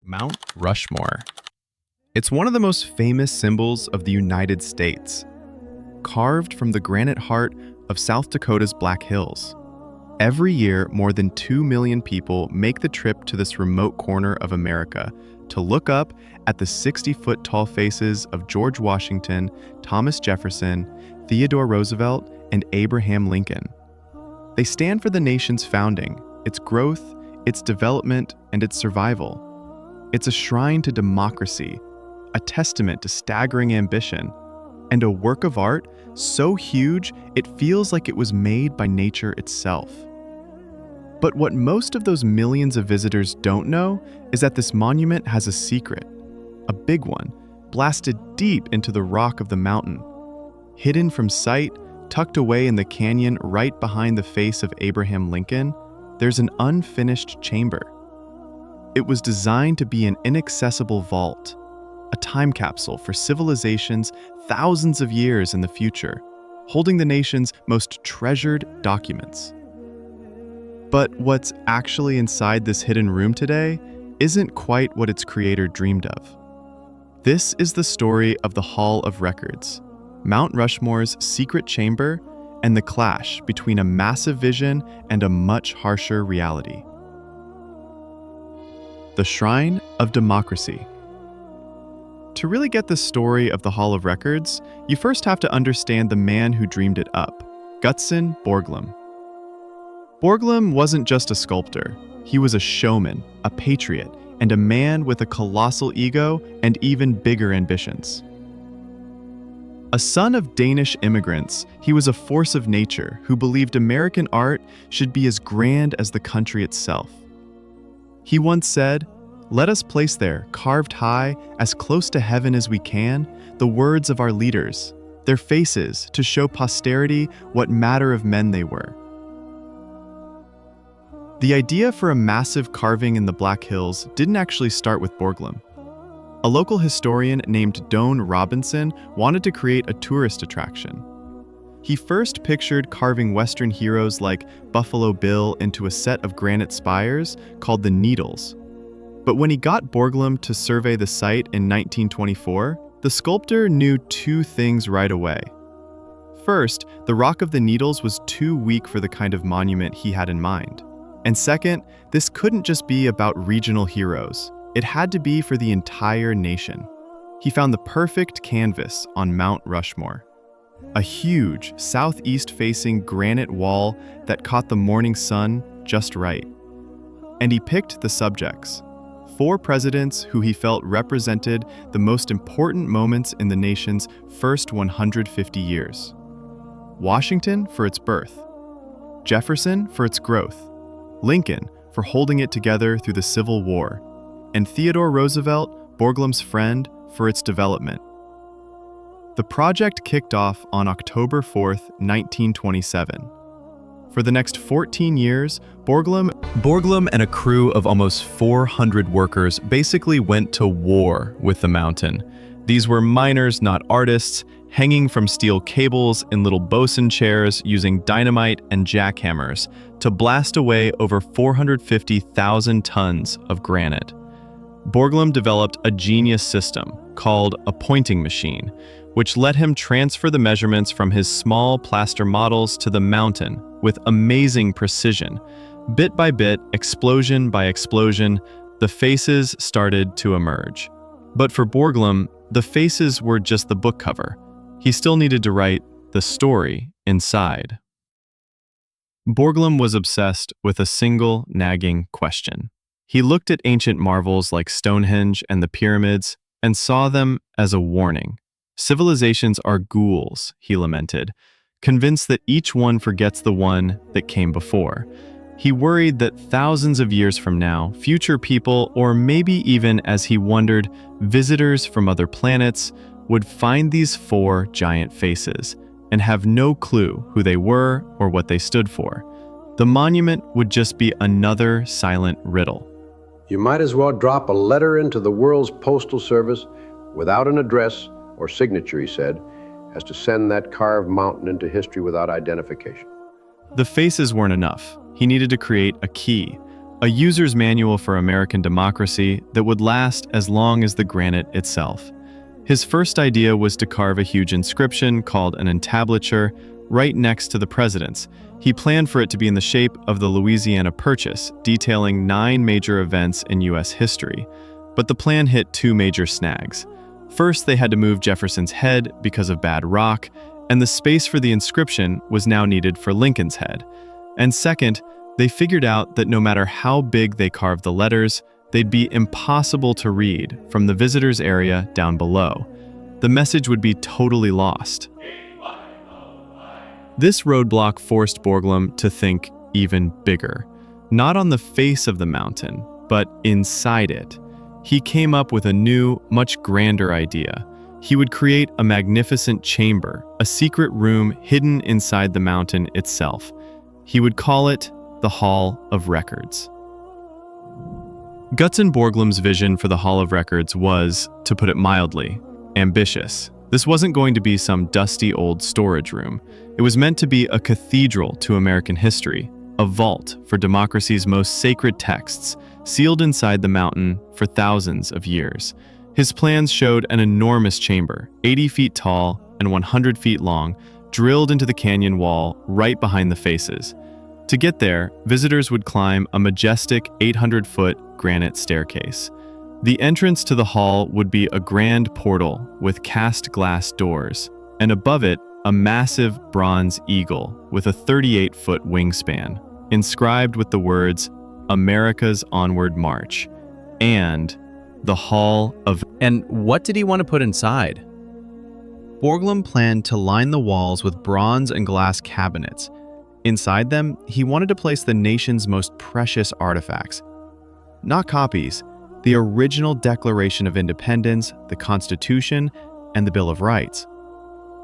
Mount Rushmore. It's one of the most famous symbols of the United States, carved from the granite heart of South Dakota's Black Hills. Every year, more than 2 million people make the trip to this remote corner of America to look up at the 60-foot-tall faces of George Washington, Thomas Jefferson, Theodore Roosevelt, and Abraham Lincoln. They stand for the nation's founding, its growth, its development, and its survival. It's a shrine to democracy, a testament to staggering ambition, and a work of art so huge it feels like it was made by nature itself. But what most of those millions of visitors don't know is that this monument has a secret, a big one, blasted deep into the rock of the mountain. Hidden from sight, tucked away in the canyon right behind the face of Abraham Lincoln, there's an unfinished chamber. It was designed to be an inaccessible vault, a time capsule for civilizations thousands of years in the future, holding the nation's most treasured documents. But what's actually inside this hidden room today isn't quite what its creator dreamed of. This is the story of the Hall of Records, Mount Rushmore's secret chamber, and the clash between a massive vision and a much harsher reality. The Shrine of Democracy. To really get the story of the Hall of Records, you first have to understand the man who dreamed it up, Gutzon Borglum. Borglum wasn't just a sculptor. He was a showman, a patriot, and a man with a colossal ego and even bigger ambitions. A son of Danish immigrants, he was a force of nature who believed American art should be as grand as the country itself. He once said, "Let us place there, carved high, as close to heaven as we can, the words of our leaders, their faces, to show posterity what manner of men they were." The idea for a massive carving in the Black Hills didn't actually start with Borglum. A local historian named Doane Robinson wanted to create a tourist attraction. He first pictured carving Western heroes like Buffalo Bill into a set of granite spires called the Needles. But when he got Borglum to survey the site in 1924, the sculptor knew two things right away. First, the Rock of the Needles was too weak for the kind of monument he had in mind. And second, this couldn't just be about regional heroes. It had to be for the entire nation. He found the perfect canvas on Mount Rushmore. A huge, southeast-facing granite wall that caught the morning sun just right. And he picked the subjects. 4 presidents who he felt represented the most important moments in the nation's first 150 years. Washington for its birth, Jefferson for its growth, Lincoln for holding it together through the Civil War, and Theodore Roosevelt, Borglum's friend, for its development. The project kicked off on October 4th, 1927. For the next 14 years, Borglum and a crew of almost 400 workers basically went to war with the mountain. These were miners, not artists, hanging from steel cables in little bosun chairs using dynamite and jackhammers to blast away over 450,000 tons of granite. Borglum developed a genius system called a pointing machine, which let him transfer the measurements from his small plaster models to the mountain with amazing precision. Bit by bit, explosion by explosion, the faces started to emerge. But for Borglum, the faces were just the book cover. He still needed to write the story inside. Borglum was obsessed with a single nagging question. He looked at ancient marvels like Stonehenge and the pyramids and saw them as a warning. Civilizations are ghouls, he lamented, convinced that each one forgets the one that came before. He worried that thousands of years from now, future people, or maybe even, as he wondered, visitors from other planets, would find these 4 giant faces and have no clue who they were or what they stood for. The monument would just be another silent riddle. You might as well drop a letter into the world's postal service without an address or signature, he said, as to send that carved mountain into history without identification. The faces weren't enough. He needed to create a key, a user's manual for American democracy that would last as long as the granite itself. His first idea was to carve a huge inscription called an entablature right next to the president's. He planned for it to be in the shape of the Louisiana Purchase, detailing 9 major events in U.S. history. But the plan hit 2 major snags. First, they had to move Jefferson's head because of bad rock, and the space for the inscription was now needed for Lincoln's head. And second, they figured out that no matter how big they carved the letters, they'd be impossible to read from the visitors' area down below. The message would be totally lost. This roadblock forced Borglum to think even bigger. Not on the face of the mountain, but inside it. He came up with a new, much grander idea. He would create a magnificent chamber, a secret room hidden inside the mountain itself. He would call it the Hall of Records. Gutzon Borglum's vision for the Hall of Records was, to put it mildly, ambitious. This wasn't going to be some dusty old storage room. It was meant to be a cathedral to American history, a vault for democracy's most sacred texts, sealed inside the mountain for thousands of years. His plans showed an enormous chamber, 80 feet tall and 100 feet long, drilled into the canyon wall right behind the faces. To get there, visitors would climb a majestic 800-foot granite staircase. The entrance to the hall would be a grand portal with cast glass doors, and above it, a massive bronze eagle with a 38-foot wingspan, inscribed with the words, "America's Onward March," and the Hall of... And what did he want to put inside? Borglum planned to line the walls with bronze and glass cabinets. Inside them, he wanted to place the nation's most precious artifacts. Not copies, the original Declaration of Independence, the Constitution, and the Bill of Rights.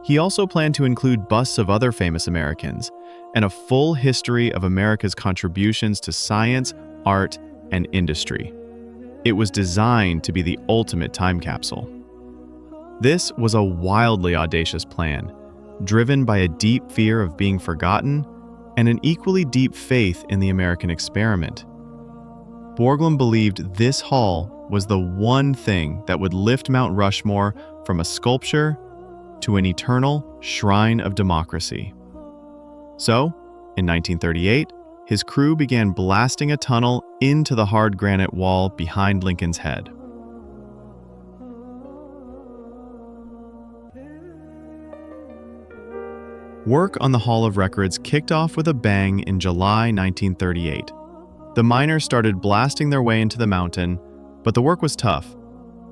He also planned to include busts of other famous Americans and a full history of America's contributions to science, art, and industry. It was designed to be the ultimate time capsule. This was a wildly audacious plan, driven by a deep fear of being forgotten and an equally deep faith in the American experiment. Borglum believed this hall was the one thing that would lift Mount Rushmore from a sculpture to an eternal shrine of democracy. So, in 1938, his crew began blasting a tunnel into the hard granite wall behind Lincoln's head. Work on the Hall of Records kicked off with a bang in July 1938. The miners started blasting their way into the mountain, but the work was tough.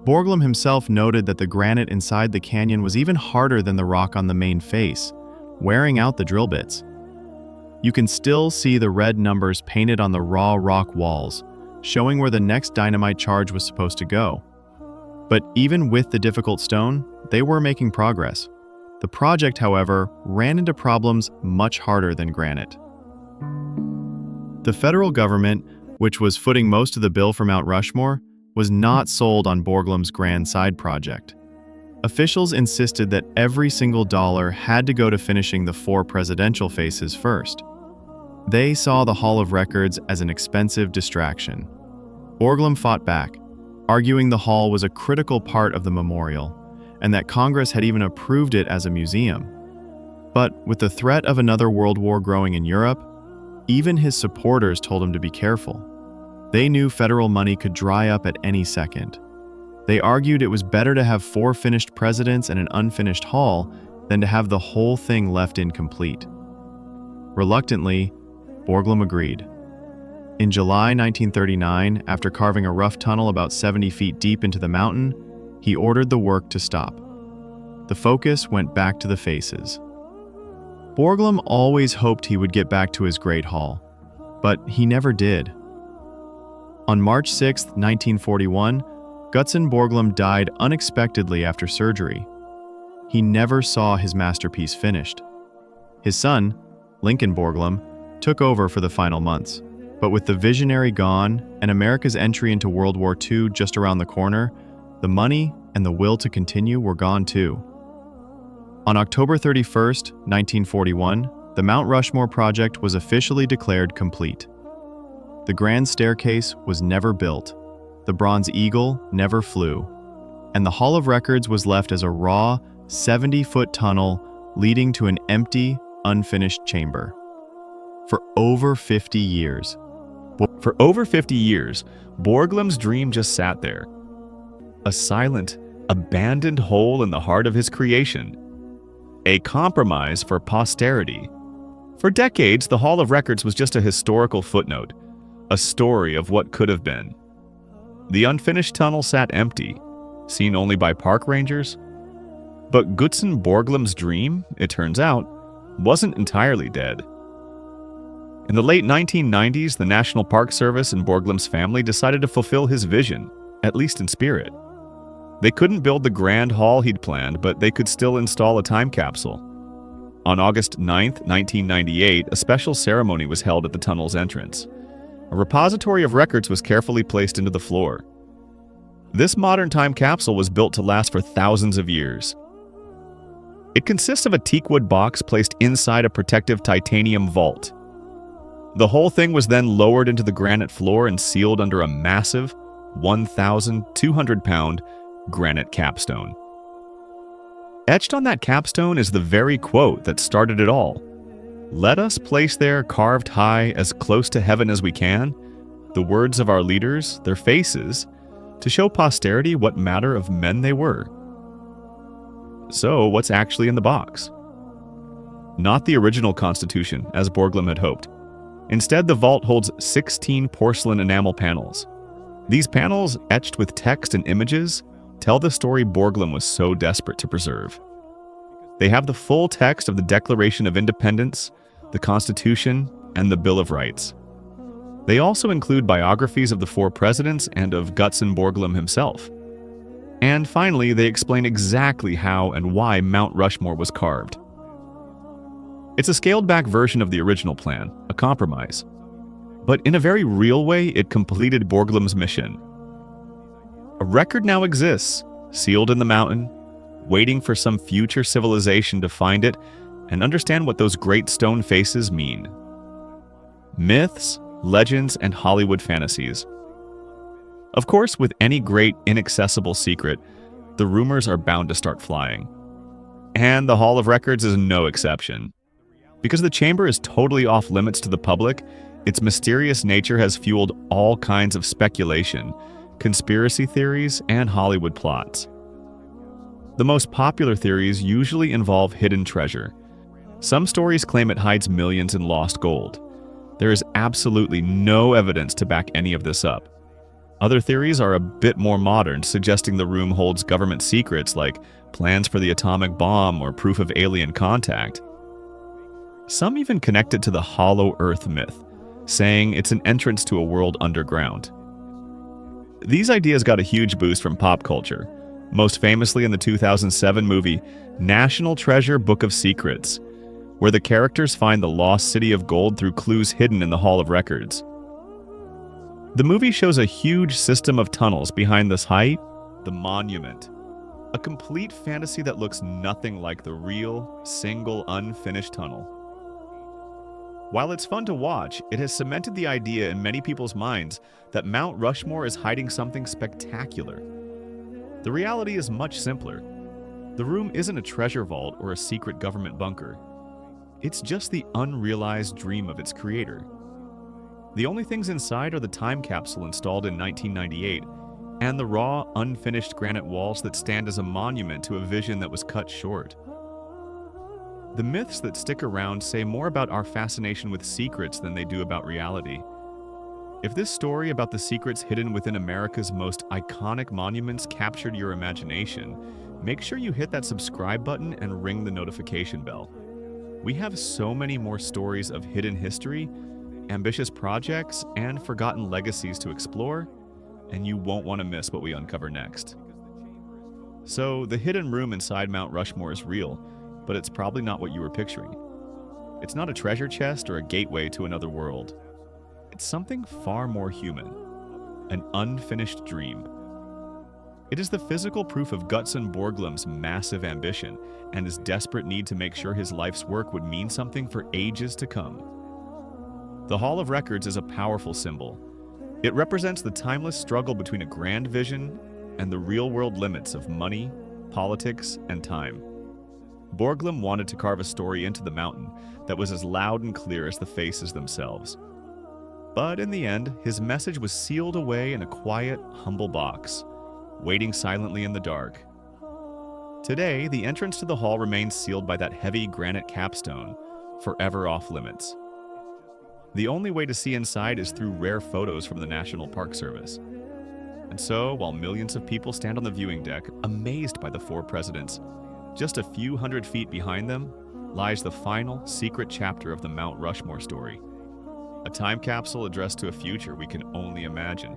Borglum himself noted that the granite inside the canyon was even harder than the rock on the main face, wearing out the drill bits. You can still see the red numbers painted on the raw rock walls, showing where the next dynamite charge was supposed to go. But even with the difficult stone, they were making progress. The project, however, ran into problems much harder than granite. The federal government, which was footing most of the bill for Mount Rushmore, was not sold on Borglum's grand side project. Officials insisted that every single dollar had to go to finishing the 4 presidential faces first. They saw the Hall of Records as an expensive distraction. Borglum fought back, arguing the hall was a critical part of the memorial, and that Congress had even approved it as a museum. But with the threat of another world war growing in Europe, even his supporters told him to be careful. They knew federal money could dry up at any second. They argued it was better to have 4 finished presidents and an unfinished hall than to have the whole thing left incomplete. Reluctantly, Borglum agreed. In July 1939, after carving a rough tunnel about 70 feet deep into the mountain, he ordered the work to stop. The focus went back to the faces. Borglum always hoped he would get back to his great hall, but he never did. On March 6, 1941, Gutzon Borglum died unexpectedly after surgery. He never saw his masterpiece finished. His son, Lincoln Borglum, took over for the final months, but with the visionary gone and America's entry into World War II just around the corner, the money and the will to continue were gone too. On October 31, 1941, the Mount Rushmore project was officially declared complete. The grand staircase was never built, the bronze eagle never flew, and the Hall of Records was left as a raw, 70-foot tunnel leading to an empty, unfinished chamber. For over 50 years. For over 50 years, Borglum's dream just sat there. A silent, abandoned hole in the heart of his creation. A compromise for posterity. For decades, the Hall of Records was just a historical footnote, a story of what could have been. The unfinished tunnel sat empty, seen only by park rangers. But Gutzon Borglum's dream, it turns out, wasn't entirely dead. In the late 1990s, the National Park Service and Borglum's family decided to fulfill his vision, at least in spirit. They couldn't build the grand hall he'd planned, but they could still install a time capsule. On August 9, 1998, a special ceremony was held at the tunnel's entrance. A repository of records was carefully placed into the floor. This modern time capsule was built to last for thousands of years. It consists of a teakwood box placed inside a protective titanium vault. The whole thing was then lowered into the granite floor and sealed under a massive 1,200-pound granite capstone. Etched on that capstone is the very quote that started it all. "Let us place there, carved high, as close to heaven as we can, the words of our leaders, their faces, to show posterity what manner of men they were." So, what's actually in the box? Not the original Constitution, as Borglum had hoped. Instead, the vault holds 16 porcelain enamel panels. These panels, etched with text and images, tell the story Borglum was so desperate to preserve. They have the full text of the Declaration of Independence, the Constitution, and the Bill of Rights. They also include biographies of the 4 presidents and of Gutzon Borglum himself. And finally, they explain exactly how and why Mount Rushmore was carved. It's a scaled-back version of the original plan, a compromise. But in a very real way, it completed Borglum's mission. A record now exists, sealed in the mountain, waiting for some future civilization to find it and understand what those great stone faces mean. Myths, legends, and Hollywood fantasies. Of course, with any great, inaccessible secret, the rumors are bound to start flying. And the Hall of Records is no exception. Because the chamber is totally off limits to the public, its mysterious nature has fueled all kinds of speculation, conspiracy theories, and Hollywood plots. The most popular theories usually involve hidden treasure. Some stories claim it hides millions in lost gold. There is absolutely no evidence to back any of this up. Other theories are a bit more modern, suggesting the room holds government secrets like plans for the atomic bomb or proof of alien contact. Some even connect it to the Hollow Earth myth, saying it's an entrance to a world underground. These ideas got a huge boost from pop culture, most famously in the 2007 movie National Treasure: Book of Secrets, where the characters find the lost city of gold through clues hidden in the Hall of Records. The movie shows a huge system of tunnels behind this height, the monument. A complete fantasy that looks nothing like the real, single, unfinished tunnel. While it's fun to watch, it has cemented the idea in many people's minds that Mount Rushmore is hiding something spectacular. The reality is much simpler. The room isn't a treasure vault or a secret government bunker. It's just the unrealized dream of its creator. The only things inside are the time capsule installed in 1998 and the raw, unfinished granite walls that stand as a monument to a vision that was cut short. The myths that stick around say more about our fascination with secrets than they do about reality. If this story about the secrets hidden within America's most iconic monuments captured your imagination, make sure you hit that subscribe button and ring the notification bell. We have so many more stories of hidden history, ambitious projects, and forgotten legacies to explore, and you won't want to miss what we uncover next. So, the hidden room inside Mount Rushmore is real, but it's probably not what you were picturing. It's not a treasure chest or a gateway to another world. It's something far more human, an unfinished dream. It is the physical proof of Gutzon Borglum's massive ambition and his desperate need to make sure his life's work would mean something for ages to come. The Hall of Records is a powerful symbol. It represents the timeless struggle between a grand vision and the real-world limits of money, politics, and time. Borglum wanted to carve a story into the mountain that was as loud and clear as the faces themselves. But in the end, his message was sealed away in a quiet, humble box, waiting silently in the dark. Today, the entrance to the hall remains sealed by that heavy granite capstone, forever off limits. The only way to see inside is through rare photos from the National Park Service. And so, while millions of people stand on the viewing deck, amazed by the four presidents, just a few hundred feet behind them lies the final, secret chapter of the Mount Rushmore story. A time capsule addressed to a future we can only imagine.